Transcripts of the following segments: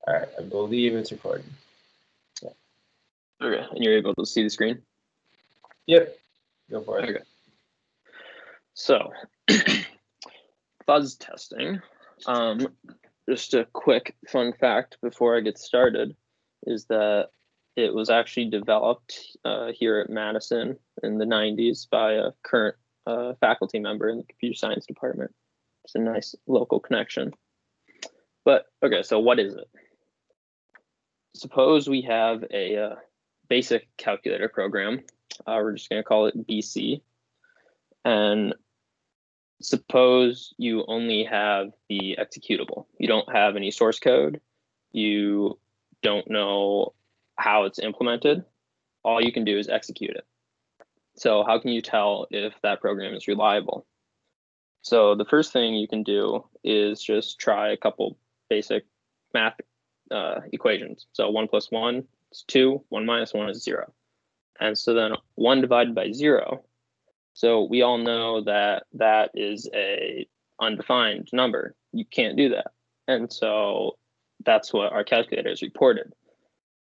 All right, I believe it's recording. Yeah. Okay, and you're able to see the screen? Yep, go for it. Okay. So, fuzz testing. Just a quick fun fact before I get started is that it was actually developed here at Madison in the 90s by a current faculty member in the computer science department. It's a nice local connection. But okay, so what is it? Suppose we have a basic calculator program. We're just going to call it BC. And suppose you only have the executable. You don't have any source code. You don't know how it's implemented. All you can do is execute it. So how can you tell if that program is reliable? So the first thing you can do is just try a couple basic math equations. So 1 + 1 is 2, 1 - 1 is 0. And so then 1 divided by 0. So we all know that that is a undefined number. You can't do that. And so that's what our calculator has reported.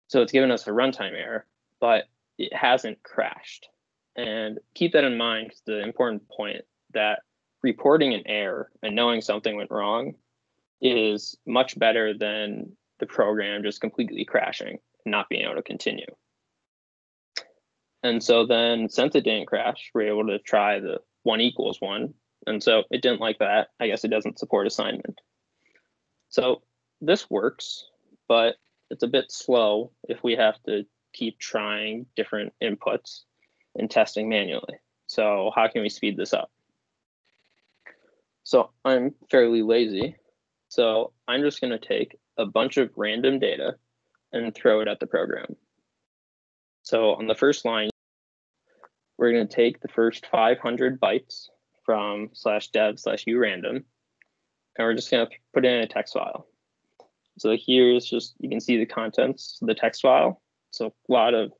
So it's given us a runtime error, but it hasn't crashed. And keep that in mind, because the important point that reporting an error and knowing something went wrong is much better than the program just completely crashing and not being able to continue. And so then, since it didn't crash, we're able to try the 1 = 1. And so it didn't like that. I guess it doesn't support assignment. So this works, but it's a bit slow if we have to keep trying different inputs and testing manually. So how can we speed this up? So I'm fairly lazy. So I'm just going to take a bunch of random data and throw it at the program. So on the first line, we're going to take the first 500 bytes from /dev/urandom, and we're just going to put it in a text file. So here's just, you can see the contents of the text file. So a lot of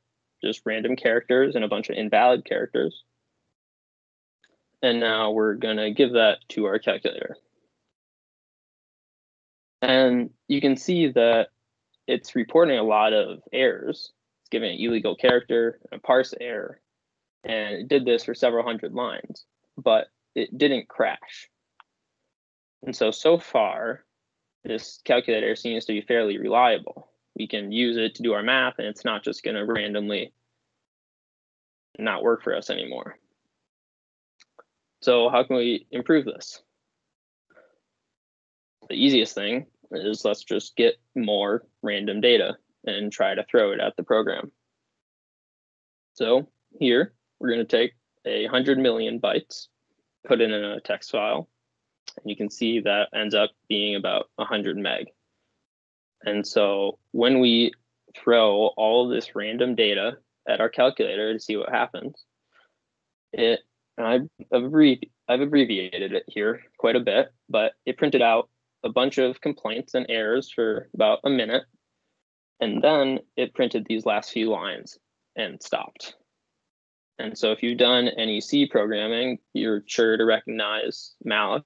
just random characters and a bunch of invalid characters. And now we're going to give that to our calculator. And you can see that it's reporting a lot of errors. It's giving an illegal character, a parse error, and it did this for several hundred lines, but it didn't crash. And so far, this calculator seems to be fairly reliable. We can use it to do our math, and it's not just going to randomly not work for us anymore. So how can we improve this? The easiest thing is let's just get more random data and try to throw it at the program. So here, we're going to take 100 million bytes, put it in a text file, and you can see that ends up being about 100 meg. And so when we throw all of this random data at our calculator to see what happens, I've abbreviated it here quite a bit, but it printed out a bunch of complaints and errors for about a minute, and then it printed these last few lines and stopped. And so if you've done any C programming, you're sure to recognize malloc.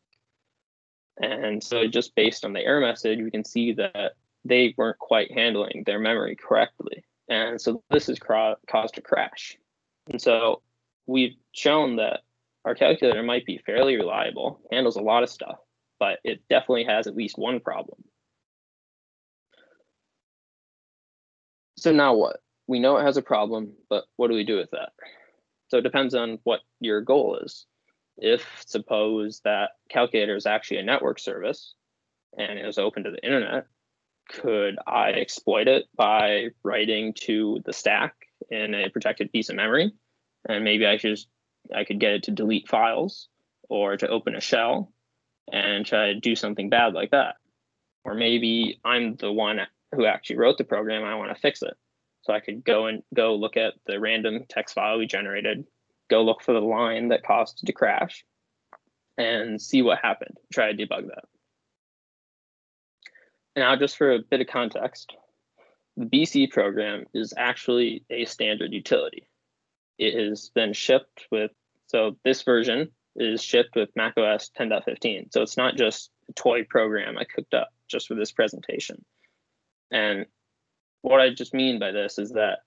And so just based on the error message, we can see that they weren't quite handling their memory correctly. And so this has caused a crash. And so we've shown that our calculator might be fairly reliable, handles a lot of stuff, but it definitely has at least one problem. So now what? We know it has a problem, but what do we do with that? So it depends on what your goal is. If suppose that calculator is actually a network service and it was open to the internet, could I exploit it by writing to the stack in a protected piece of memory? And maybe I could get it to delete files or to open a shell and try to do something bad like that. Or maybe I'm the one who actually wrote the program and I want to fix it. So I could go look at the random text file we generated, go look for the line that caused it to crash, and see what happened, try to debug that. Now, just for a bit of context, the BC program is actually a standard utility. It has been shipped with, so this version is shipped with macOS 10.15. So it's not just a toy program I cooked up just for this presentation. And what I just mean by this is that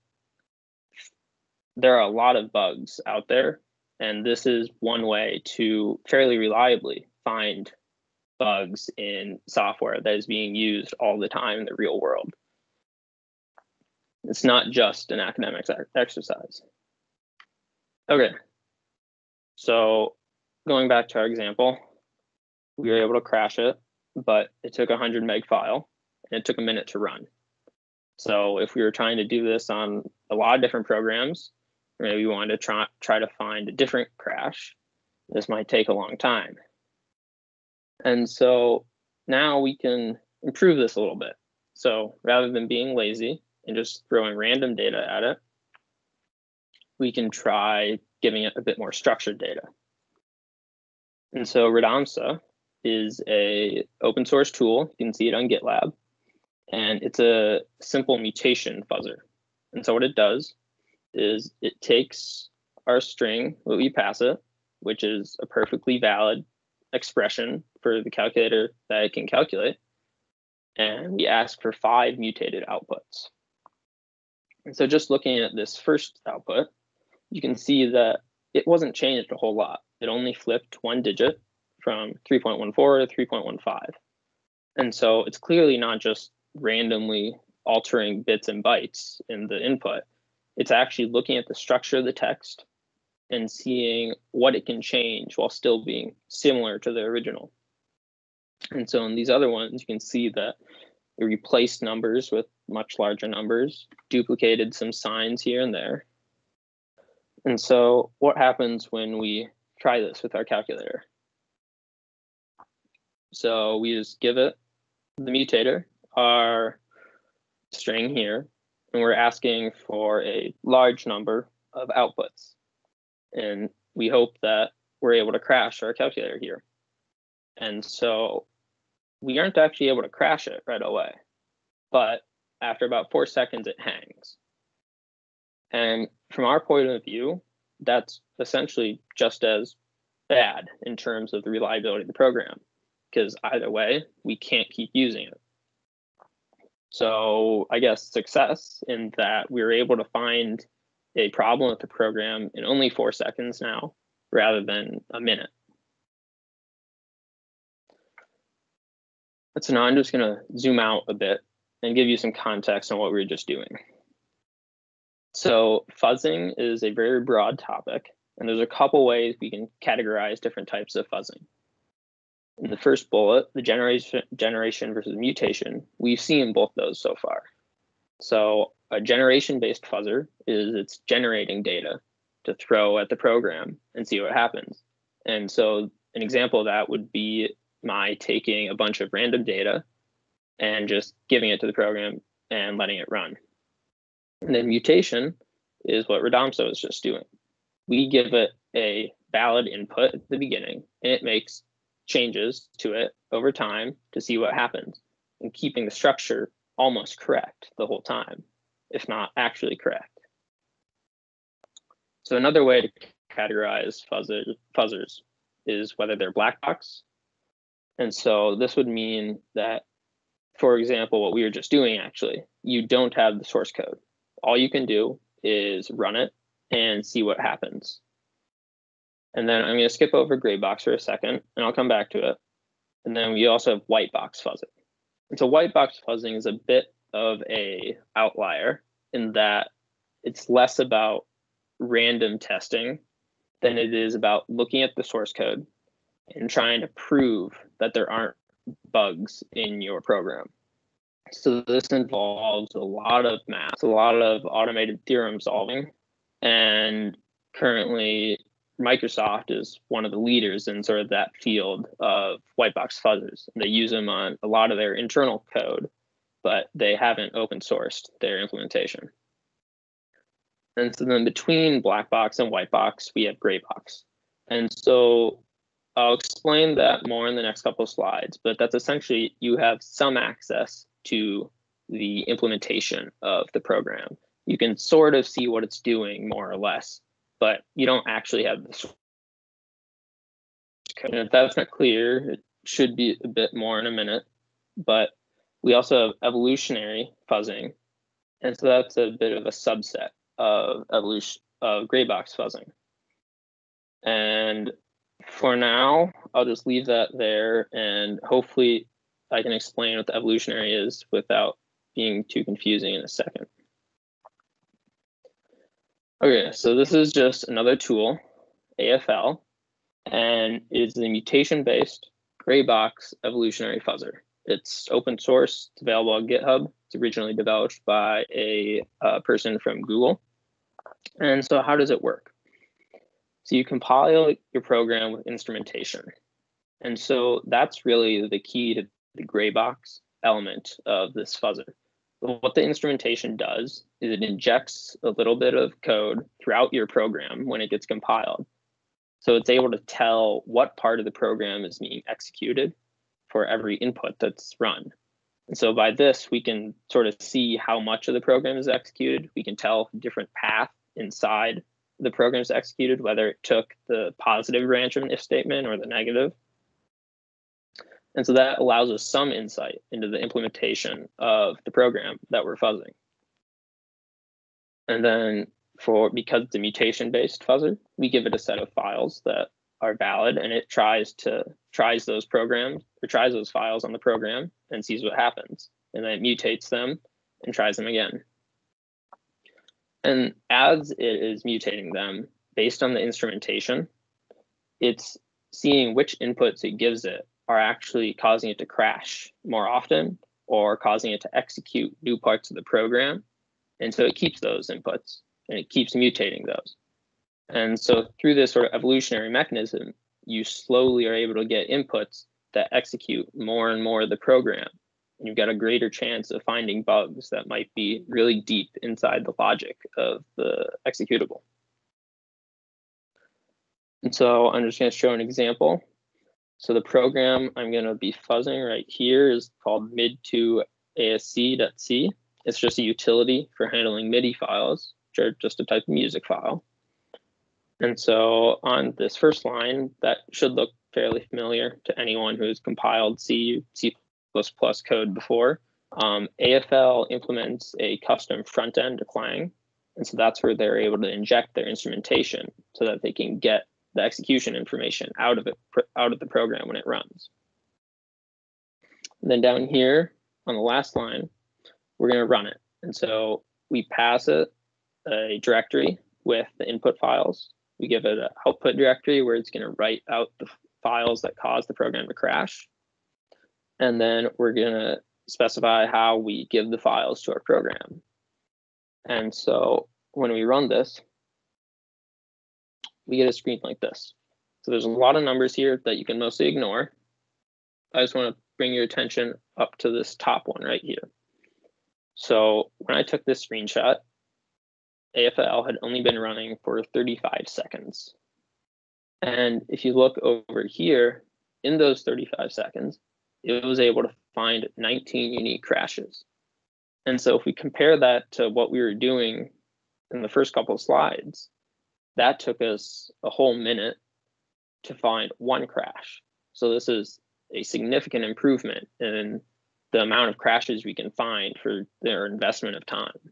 there are a lot of bugs out there, and this is one way to fairly reliably find bugs in software that is being used all the time in the real world. It's not just an academic exercise. Okay, so going back to our example, we were able to crash it, but it took a 100 meg file and it took a minute to run. So if we were trying to do this on a lot of different programs, maybe we wanted to try to find a different crash, this might take a long time. And so now we can improve this a little bit. So rather than being lazy and just throwing random data at it, we can try giving it a bit more structured data. And so randomized is a open source tool. You can see it on GitLab, and it's a simple mutation fuzzer. And so what it does is it takes our string, what we pass it, which is a perfectly valid expression for the calculator that it can calculate, and we ask for 5 mutated outputs. And so just looking at this first output, you can see that it wasn't changed a whole lot. It only flipped 1 digit from 3.14 to 3.15. And so it's clearly not just randomly altering bits and bytes in the input. It's actually looking at the structure of the text and seeing what it can change while still being similar to the original. And so in these other ones, you can see that it replaced numbers with much larger numbers, duplicated some signs here and there. And so what happens when we try this with our calculator? So we just give it the mutator, our string here, and we're asking for a large number of outputs. And we hope that we're able to crash our calculator here. And so we aren't actually able to crash it right away, but after about 4 seconds, it hangs. And from our point of view, that's essentially just as bad in terms of the reliability of the program, because either way, we can't keep using it. So I guess success in that we were able to find a problem with the program in only 4 seconds now, rather than a minute. So now I'm just going to zoom out a bit and give you some context on what we were just doing. So fuzzing is a very broad topic, and there's a couple ways we can categorize different types of fuzzing. In the first bullet, the generation versus mutation, we've seen both those so far. So a generation-based fuzzer is it's generating data to throw at the program and see what happens. And so an example of that would be my taking a bunch of random data and just giving it to the program and letting it run. And then mutation is what randomized is just doing. We give it a valid input at the beginning, and it makes changes to it over time to see what happens, and keeping the structure almost correct the whole time, if not actually correct. So another way to categorize fuzzers is whether they're black box. And so this would mean that, for example, what we were just doing, actually, you don't have the source code. All you can do is run it and see what happens. And then I'm going to skip over gray box for a second, and I'll come back to it. And then we also have white box fuzzing. And so white box fuzzing is a bit of a outlier in that it's less about random testing than it is about looking at the source code and trying to prove that there aren't bugs in your program. So this involves a lot of math, a lot of automated theorem solving, and currently Microsoft is one of the leaders in sort of that field of white box fuzzers. They use them on a lot of their internal code, but they haven't open sourced their implementation. And so then between black box and white box, we have gray box. And so I'll explain that more in the next couple of slides, but that's essentially you have some access to the implementation of the program. You can sort of see what it's doing more or less, but you don't actually have the source code. And if that's not clear, it should be a bit more in a minute. But We also have evolutionary fuzzing, and so that's a bit of a subset of gray box fuzzing. And for now, I'll just leave that there, and hopefully I can explain what the evolutionary is without being too confusing in a second. Okay, so this is just another tool, AFL, and it's a mutation-based gray box evolutionary fuzzer. It's open source, it's available on GitHub. It's originally developed by a person from Google. And so how does it work? So you compile your program with instrumentation. And so that's really the key to the gray box element of this fuzzer. What the instrumentation does is it injects a little bit of code throughout your program when it gets compiled. So it's able to tell what part of the program is being executed for every input that's run. And so by this, we can sort of see how much of the program is executed. We can tell different path inside the program is executed, whether it took the positive branch of an if statement or the negative. And so that allows us some insight into the implementation of the program that we're fuzzing. And then because it's a mutation-based fuzzer, we give it a set of files that are valid, and it tries those files on the program and sees what happens. And then it mutates them and tries them again. And as it is mutating them, based on the instrumentation, it's seeing which inputs it gives it are actually causing it to crash more often or causing it to execute new parts of the program. And so it keeps those inputs and it keeps mutating those. And so through this sort of evolutionary mechanism, you slowly are able to get inputs that execute more and more of the program. And you've got a greater chance of finding bugs that might be really deep inside the logic of the executable. And so I'm just going to show an example. So the program I'm going to be fuzzing right here is called mid2asc.c. It's just a utility for handling MIDI files, which are just a type of music file. And so on this first line, that should look fairly familiar to anyone who's compiled C code before. AFL implements a custom front end to Clang. And so that's where they're able to inject their instrumentation so that they can get the execution information out of the program when it runs. And then down here on the last line, we're going to run it. And so we pass it a directory with the input files. We give it an output directory where it's going to write out the files that cause the program to crash. And then we're going to specify how we give the files to our program. And so when we run this, we get a screen like this. So there's a lot of numbers here that you can mostly ignore. I just want to bring your attention up to this top one right here. So when I took this screenshot, AFL had only been running for 35 seconds. And if you look over here, in those 35 seconds, it was able to find 19 unique crashes. And so if we compare that to what we were doing in the first couple of slides, that took us a whole minute to find one crash. So this is a significant improvement in the amount of crashes we can find for their investment of time.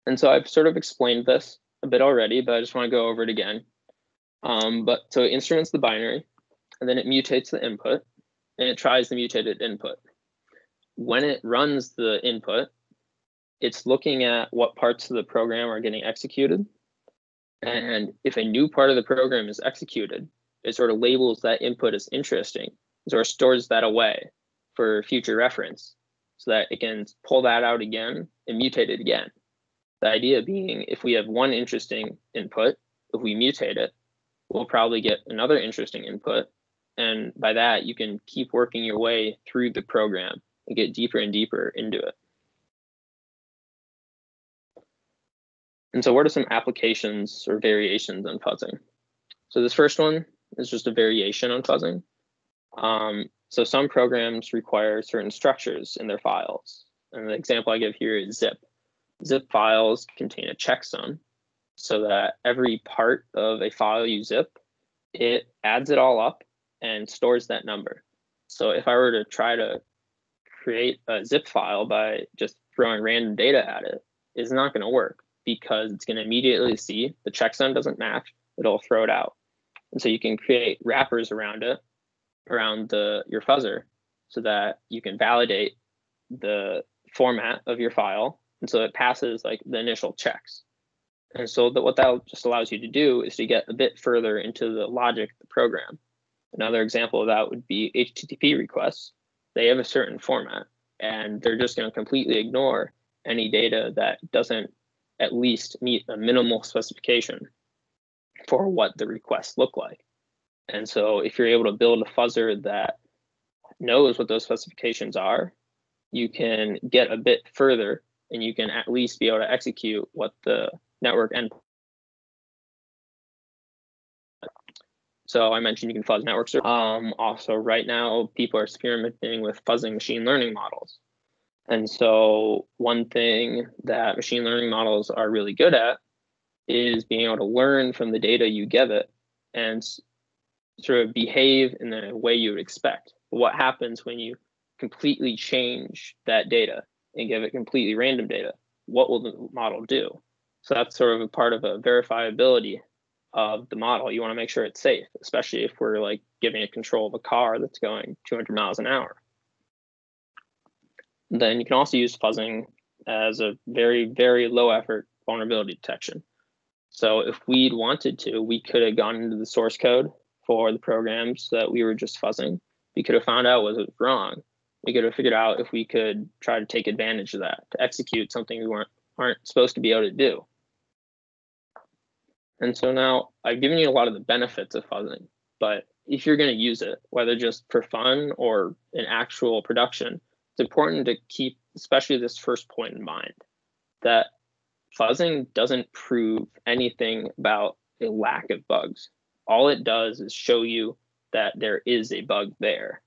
And so I've sort of explained this a bit already, but I just want to go over it again. So it instruments the binary, and then it mutates the input, and it tries the mutated input. When it runs the input, it's looking at what parts of the program are getting executed. And if a new part of the program is executed, it sort of labels that input as interesting, or stores that away for future reference so that it can pull that out again and mutate it again. The idea being, if we have one interesting input, if we mutate it, we'll probably get another interesting input. And by that, you can keep working your way through the program and get deeper and deeper into it. And so what are some applications or variations on fuzzing? So this first one is just a variation on fuzzing. So some programs require certain structures in their files. And the example I give here is zip. Zip files contain a checksum so that every part of a file you zip, it adds it all up and stores that number. So if I were to try to create a zip file by just throwing random data at it, it's not going to work, because it's going to immediately see the checksum doesn't match. It'll throw it out. And so you can create wrappers around it, around your fuzzer, so that you can validate the format of your file. And so it passes like the initial checks. And so what that just allows you to do is to get a bit further into the logic of the program. Another example of that would be HTTP requests. They have a certain format, and they're just going to completely ignore any data that doesn't at least meet a minimal specification for what the requests look like. And so if you're able to build a fuzzer that knows what those specifications are, you can get a bit further, and you can at least be able to execute what the network endpoint. So I mentioned you can fuzz network service. Also, right now, people are experimenting with fuzzing machine learning models. And so one thing that machine learning models are really good at is being able to learn from the data you give it and sort of behave in the way you would expect. What happens when you completely change that data and give it completely random data? What will the model do? So that's sort of a part of a verifiability of the model. You want to make sure it's safe, especially if we're like giving it control of a car that's going 200 miles an hour. Then you can also use fuzzing as a very, very low effort vulnerability detection. So if we'd wanted to, we could have gone into the source code for the programs that we were just fuzzing. We could have found out was it wrong. We could have figured out if we could try to take advantage of that to execute something we aren't supposed to be able to do. And so now I've given you a lot of the benefits of fuzzing, but if you're going to use it, whether just for fun or in actual production, it's important to keep, especially this first point in mind, that fuzzing doesn't prove anything about a lack of bugs. All it does is show you that there is a bug there,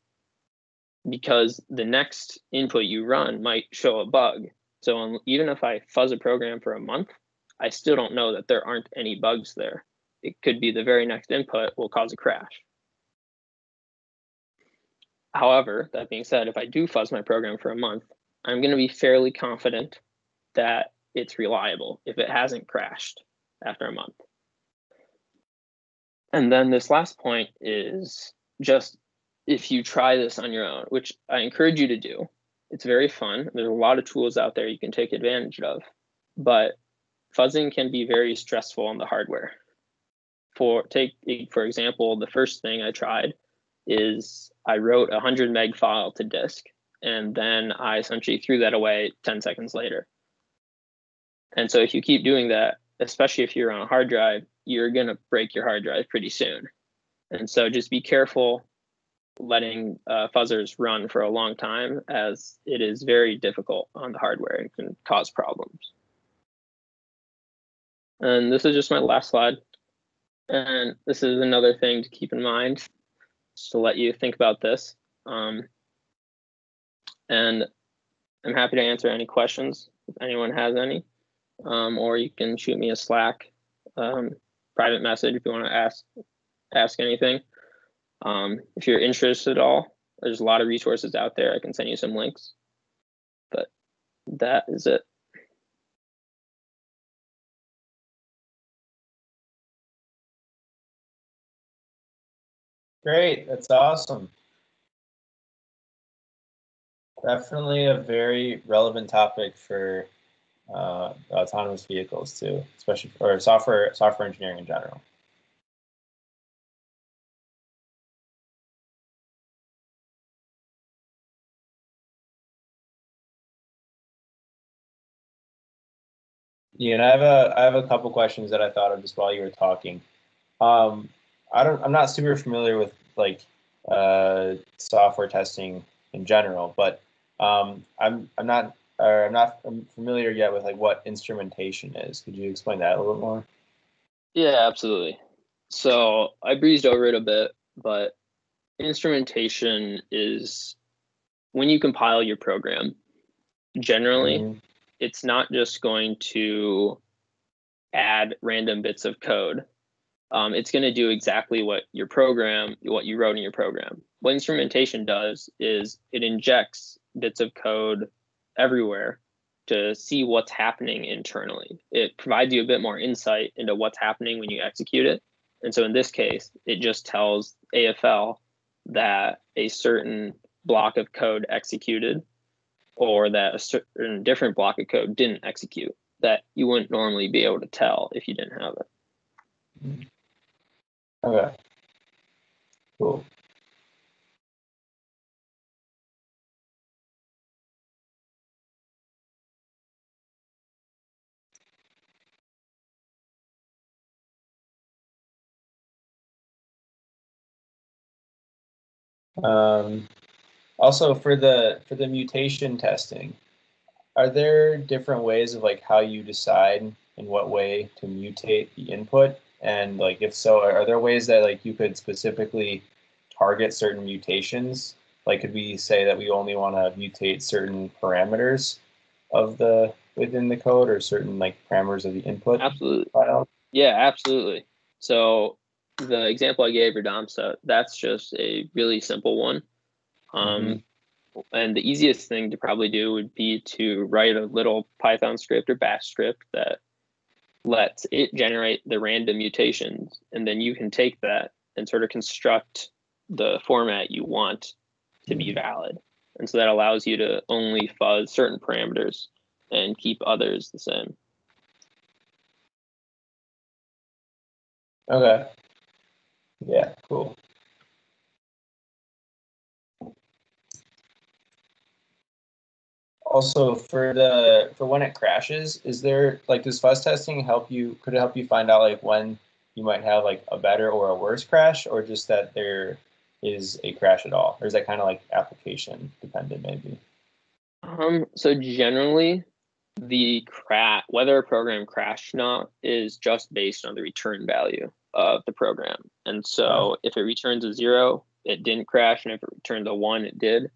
because the next input you run might show a bug. So even if I fuzz a program for a month, I still don't know that there aren't any bugs there. It could be the very next input will cause a crash. However, that being said, if I do fuzz my program for a month, I'm going to be fairly confident that it's reliable if it hasn't crashed after a month. And then this last point is just if you try this on your own, which I encourage you to do. It's very fun. There's a lot of tools out there you can take advantage of, but fuzzing can be very stressful on the hardware. For example, the first thing I tried is I wrote a 100 meg file to disk, and then I essentially threw that away 10 seconds later. And so if you keep doing that, especially if you're on a hard drive, you're going to break your hard drive pretty soon. And so just be careful letting fuzzers run for a long time, as it is very difficult on the hardware and can cause problems. And this is just my last slide. And this is another thing to keep in mind, just to let you think about this. And I'm happy to answer any questions if anyone has any, or you can shoot me a Slack private message if you want to ask anything. If you're interested at all, there's a lot of resources out there. I can send you some links, but that is it. Great, that's awesome. Definitely a very relevant topic for autonomous vehicles too, especially for software engineering in general. Yeah, and I have a couple questions that I thought of just while you were talking. I'm not super familiar with like software testing in general, but I'm not familiar yet with like what instrumentation is. Could you explain that a little bit more? Yeah, absolutely. So I breezed over it a bit, but instrumentation is when you compile your program, generally, it's not just going to add random bits of code. it's going to do exactly what you wrote in your program. What instrumentation does is it injects bits of code everywhere to see what's happening internally. It provides you a bit more insight into what's happening when you execute it. And so in this case, it just tells AFL that a certain block of code executed, or that a certain different block of code didn't execute, that you wouldn't normally be able to tell if you didn't have it. Okay. Cool. Also for the mutation testing, are there different ways of like how you decide in what way to mutate the input? And like if so, are there ways that like you could specifically target certain mutations? Like could we say that we only want to mutate certain parameters of the within the code, or certain like parameters of the input Absolutely. file? Yeah, absolutely. So the example I gave Radomsa, that's just a really simple one. And the easiest thing to probably do would be to write a little Python script or bash script that lets it generate the random mutations. And then you can take that and sort of construct the format you want to be valid. And so that allows you to only fuzz certain parameters and keep others the same. Okay. Yeah, cool. Also, for when it crashes, is there like does fuzz testing help you? Could it help you find out like when you might have like a better or a worse crash, or just that there is a crash at all, or is that kind of like application dependent maybe? So generally, whether a program crashed or not is just based on the return value of the program. And so if it returns a 0, it didn't crash, and if it returns a 1, it did.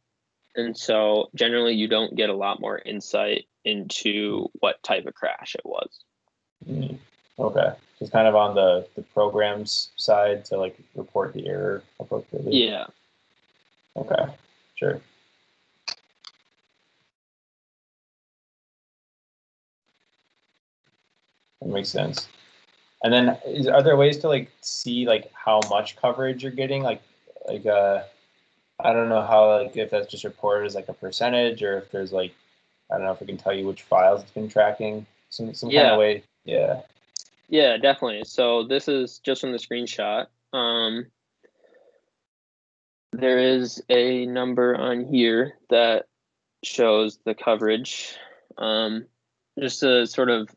And so generally you don't get a lot more insight into what type of crash it was. Okay. So it's kind of on the program's side to like report the error appropriately. Yeah. Okay. Sure. That makes sense. And then are there ways to like see like how much coverage you're getting? Like I don't know how like if that's just reported as like a percentage, or if there's like I don't know if it can tell you which files it's been tracking. Some kind of way. Yeah. Yeah, definitely. So this is just from the screenshot. There is a number on here that shows the coverage. Just to sort of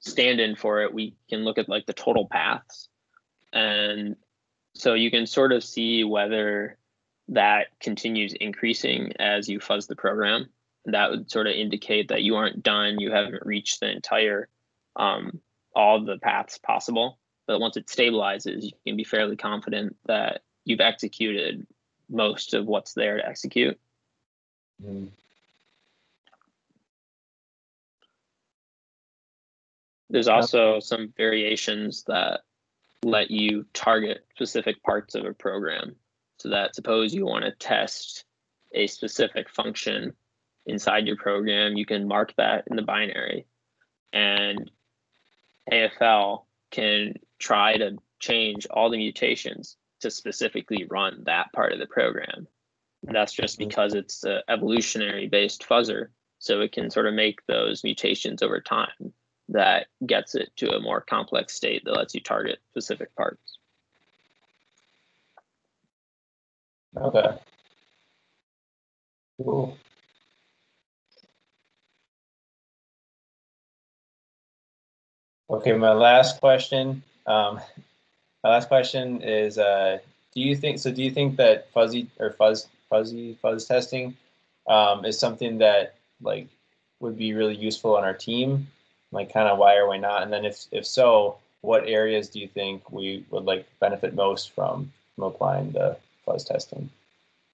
stand in for it, we can look at like the total paths. And so you can sort of see whether that continues increasing as you fuzz the program. That would sort of indicate that you aren't done, you haven't reached the entire, all the paths possible. But once it stabilizes, you can be fairly confident that you've executed most of what's there to execute. There's also some variations that let you target specific parts of a program. So that suppose you want to test a specific function inside your program, you can mark that in the binary, and AFL can try to change all the mutations to specifically run that part of the program. And that's just because it's an evolutionary based fuzzer. So it can sort of make those mutations over time that gets it to a more complex state that lets you target specific parts. Okay. Cool. Okay, my last question. My last question is, do you think that fuzzy fuzz testing is something that like would be really useful on our team? Like kind of why or why not? And then if so, what areas do you think we would like benefit most from applying the fuzz testing?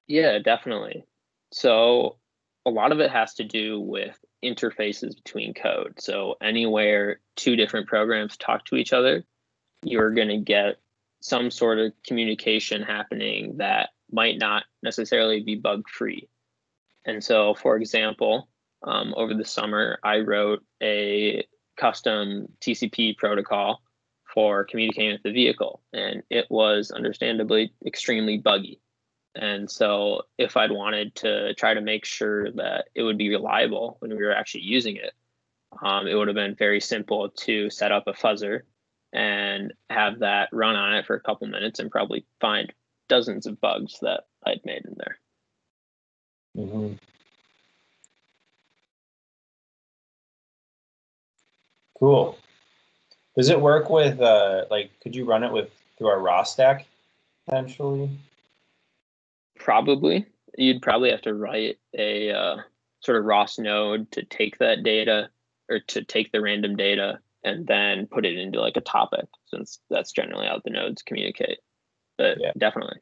Yeah, definitely. So a lot of it has to do with interfaces between code. So anywhere two different programs talk to each other, you're going to get some sort of communication happening that might not necessarily be bug free. And so, for example, over the summer, I wrote a custom TCP protocol for communicating with the vehicle, and it was understandably extremely buggy. And so if I'd wanted to try to make sure that it would be reliable when we were actually using it, it would have been very simple to set up a fuzzer and have that run on it for a couple minutes and probably find dozens of bugs that I'd made in there. Mm-hmm. Cool. Does it work with like? Could you run it with through our raw stack potentially? Probably. You'd probably have to write a sort of ROS node to take that data, or to take the random data and then put it into like a topic, since that's generally how the nodes communicate. But Yeah. definitely.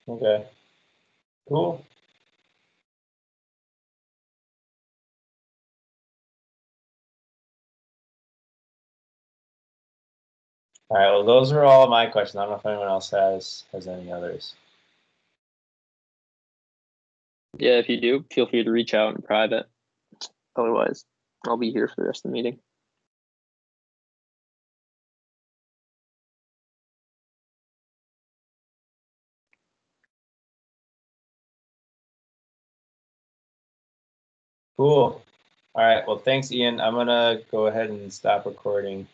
Okay. Cool. All right. Well, those are all my questions. I don't know if anyone else has any others. Yeah, if you do, feel free to reach out in private. Otherwise, I'll be here for the rest of the meeting. Cool. All right. Well, thanks, Ian. I'm gonna go ahead and stop recording.